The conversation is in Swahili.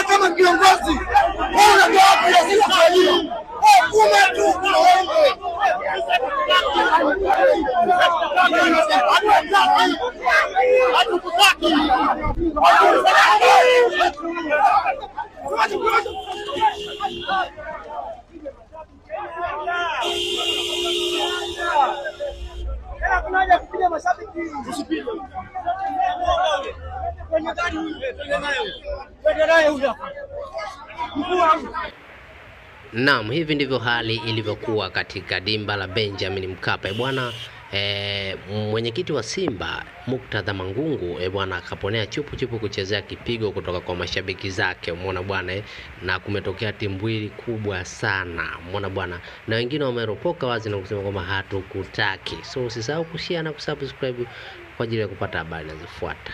Kama kiongozi unaenda wapi na sisi tunajua kuma tu kunaja kupiga mashabiki usipige kwenye gari twende naye huyo. Naam, hivi ndivyo hali ilivyokuwa katika dimba la Benjamin Mkapa bwana. Mwenyekiti wa Simba Muktadha Mangungu bwana akaponea chupu kuchezea kipigo kutoka kwa mashabiki zake, umeona bwana na kumetokea timbwili kubwa sana, umeona bwana, na wengine wameropoka wazi na kusema kwamba hatukutaki. So usisahau kushare na kusubscribe kwa ajili ya kupata habari zinazofuata.